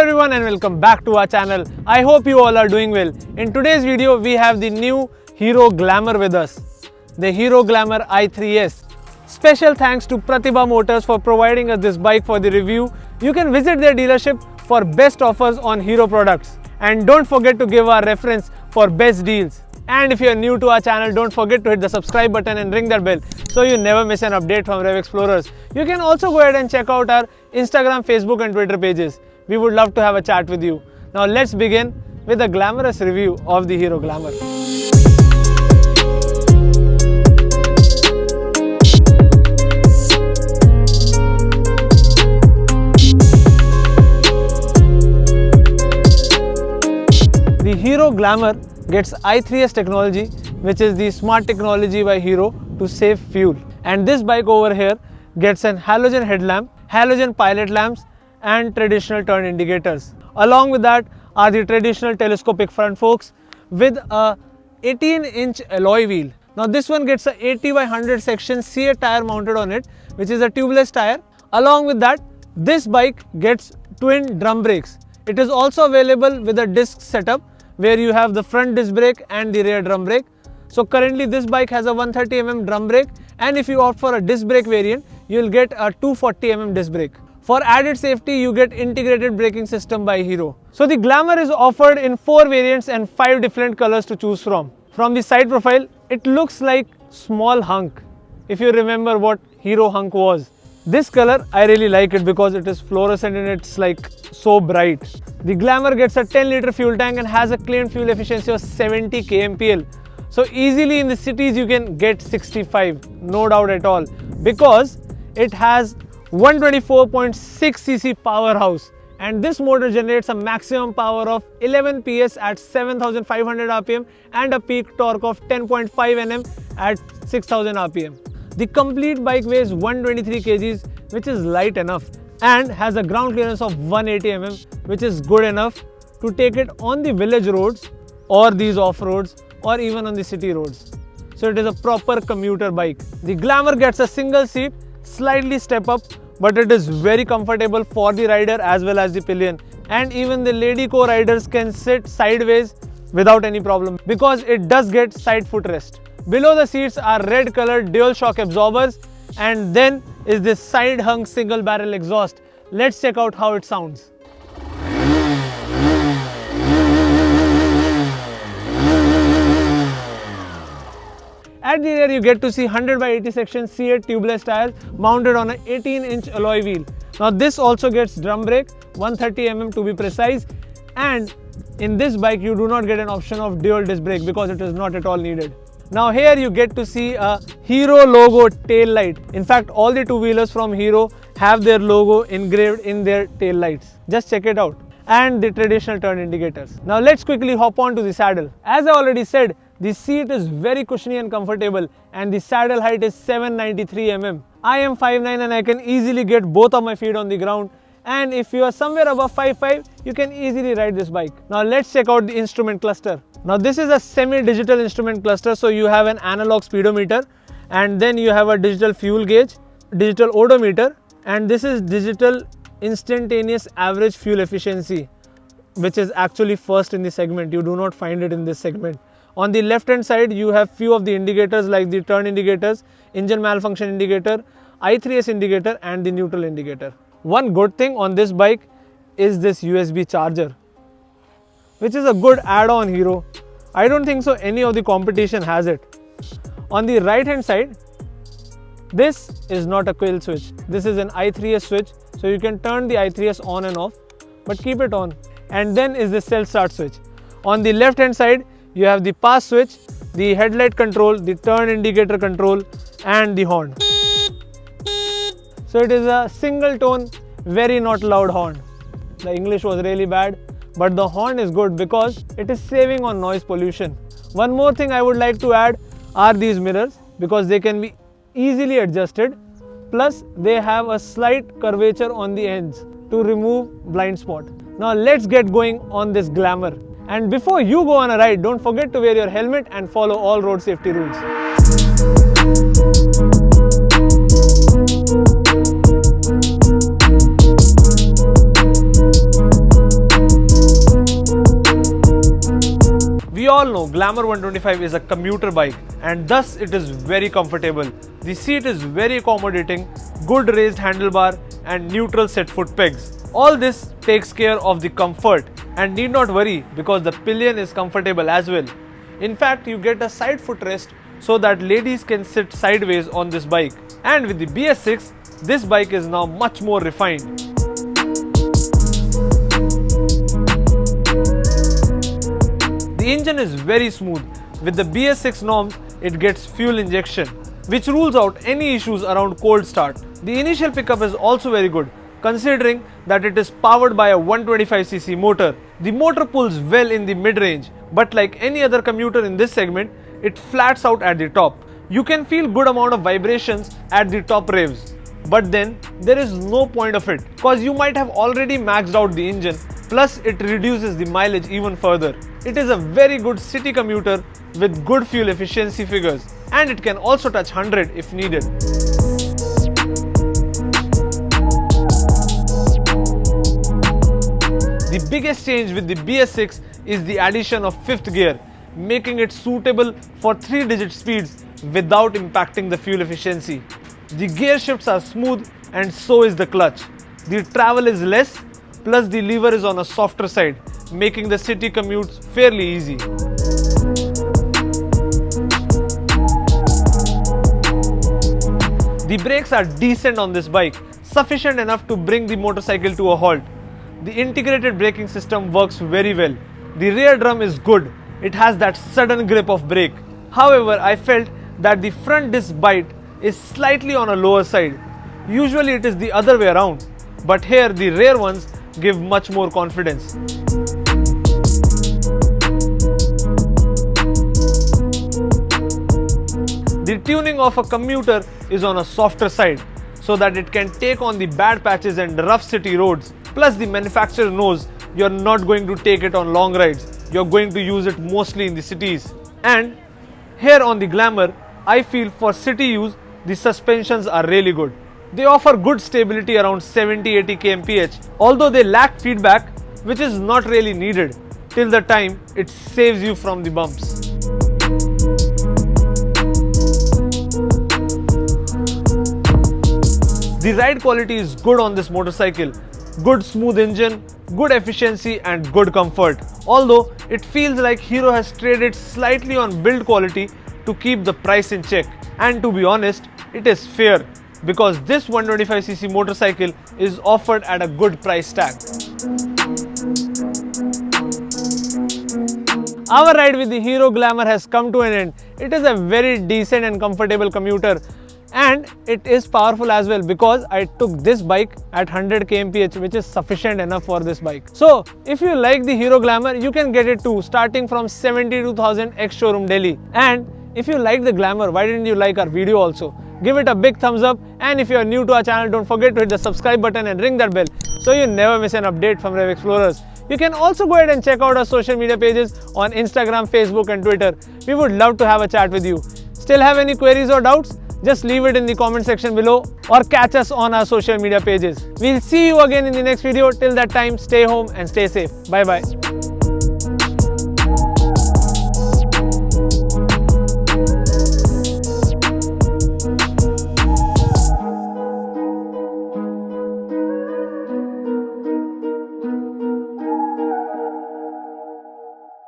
everyone and welcome back to our channel. I hope you all are doing well. In today's video we have the new Hero Glamour with us, the Hero Glamour i3s. Special thanks to Pratibha Motors for providing us this bike for the review. You can visit their dealership for best offers on Hero products. And don't forget to give our reference for best deals. And if you are new to our channel, don't forget to hit the subscribe button and ring that bell so you never miss an update from Rev Explorers. You can also go ahead and check out our Instagram, Facebook and Twitter pages. We would love to have a chat with you. Now let's begin with a glamorous review of the Hero Glamour. The Hero Glamour gets i3s technology, which is the smart technology by Hero to save fuel. And this bike over here gets an halogen headlamp, halogen pilot lamps and traditional turn indicators. Along with that are the traditional telescopic front forks with a 18-inch alloy wheel. Now this one gets a 80/100 section CA tire mounted on it, which is a tubeless tire. Along with that, this bike gets twin drum brakes. It is also available with a disc setup where you have the front disc brake and the rear drum brake. So currently this bike has a 130mm drum brake, and if you opt for a disc brake variant, you will get a 240mm disc brake. For added safety, you get integrated braking system by Hero. So the Glamour is offered in 4 variants and 5 different colors to choose from. From the side profile, it looks like small hunk, if you remember what Hero hunk was. This color, I really like it because it is fluorescent and it's like so bright. The Glamour gets a 10-liter fuel tank and has a claimed fuel efficiency of 70 kmpl. So easily in the cities you can get 65, no doubt at all, because it has 124.6cc powerhouse, and this motor generates a maximum power of 11 PS at 7500 rpm and a peak torque of 10.5 Nm at 6000 rpm. The complete bike weighs 123 kgs, which is light enough, and has a ground clearance of 180 mm, which is good enough to take it on the village roads or these off-roads or even on the city roads. So it is a proper commuter bike. The Glamour gets a single seat, slightly step up, but it is very comfortable for the rider as well as the pillion, and even the lady co-riders can sit sideways without any problem because it does get side footrest. Below the seats are red colored dual shock absorbers, and then is this side hung single barrel exhaust. Let's check out how it sounds. At the rear you get to see 100/80 section C8 tubeless tires mounted on an 18-inch alloy wheel. Now this also gets drum brake, 130mm to be precise, and in this bike you do not get an option of dual disc brake because it is not at all needed. Now here you get to see a Hero logo tail light. In fact, all the two-wheelers from Hero have their logo engraved in their tail lights. Just check it out. And the traditional turn indicators. Now let's quickly hop on to the saddle. As I already said, the seat is very cushiony and comfortable, and the saddle height is 793mm. I am 5'9" and I can easily get both of my feet on the ground, and if you are somewhere above 5'5", you can easily ride this bike. Now let's check out the instrument cluster. Now this is a semi-digital instrument cluster, so you have an analog speedometer, and then you have a digital fuel gauge, digital odometer, and this is digital instantaneous average fuel efficiency, which is actually first in the segment. You do not find it in this segment. On the left hand side you have few of the indicators like the turn indicators, engine malfunction indicator, i3s indicator and the neutral indicator. One good thing on this bike is this USB charger, which is a good add-on Hero. I don't think so any of the competition has it. On the right hand side, this is not a kill switch. This is an i3s switch, so you can turn the i3s on and off, but keep it on. And then is the self start switch. On the left hand side you have the pass switch, the headlight control, the turn indicator control and the horn. So it is a single tone, very not loud horn. The English was really bad, but the horn is good because it is saving on noise pollution. One more thing I would like to add are these mirrors, because they can be easily adjusted, plus they have a slight curvature on the ends to remove blind spot. Now let's get going on this Glamour. And before you go on a ride, don't forget to wear your helmet and follow all road safety rules. all know, Glamour 125 is a commuter bike and thus it is very comfortable. The seat is very accommodating, good raised handlebar and neutral set foot pegs. All this takes care of the comfort and need not worry because the pillion is comfortable as well. In fact, you get a side footrest so that ladies can sit sideways on this bike. And with the BS6, this bike is now much more refined. The engine is very smooth. With the BS6 norms, it gets fuel injection, which rules out any issues around cold start. The initial pickup is also very good, considering that it is powered by a 125cc motor. The motor pulls well in the mid-range, but like any other commuter in this segment, it flats out at the top. You can feel good amount of vibrations at the top revs, but then there is no point of it, cause you might have already maxed out the engine, plus it reduces the mileage even further. It is a very good city commuter with good fuel efficiency figures, and it can also touch 100 if needed. The biggest change with the BS6 is the addition of 5th gear, making it suitable for 3-digit speeds without impacting the fuel efficiency. The gear shifts are smooth and so is the clutch. The travel is less, plus the lever is on a softer side, making the city commutes fairly easy. The brakes are decent on this bike, sufficient enough to bring the motorcycle to a halt. The integrated braking system works very well. The rear drum is good, it has that sudden grip of brake. However, I felt that the front disc bite is slightly on a lower side. Usually it is the other way around, but here the rear ones give much more confidence. The tuning of a commuter is on a softer side so that it can take on the bad patches and rough city roads. Plus the manufacturer knows you're not going to take it on long rides, you're going to use it mostly in the cities. And here on the Glamour, I feel for city use, the suspensions are really good. They offer good stability around 70-80 kmph, although they lack feedback, which is not really needed till the time it saves you from the bumps. The ride quality is good on this motorcycle. Good smooth engine, good efficiency and good comfort. Although it feels like Hero has traded slightly on build quality to keep the price in check. And to be honest, it is fair because this 125cc motorcycle is offered at a good price tag. Our ride with the Hero Glamour has come to an end. It is a very decent and comfortable commuter. And it is powerful as well because I took this bike at 100 kmph, which is sufficient enough for this bike. So if you like the Hero Glamour, you can get it too, starting from 72,000 ex-showroom Delhi. And if you like the Glamour, why didn't you like our video also? Give it a big thumbs up, and if you are new to our channel, don't forget to hit the subscribe button and ring that bell so you never miss an update from Rev Explorers. You can also go ahead and check out our social media pages on Instagram, Facebook and Twitter. We would love to have a chat with you. Still have any queries or doubts? Just leave it in the comment section below or catch us on our social media pages. We'll see you again in the next video. Till that time, stay home and stay safe. Bye bye.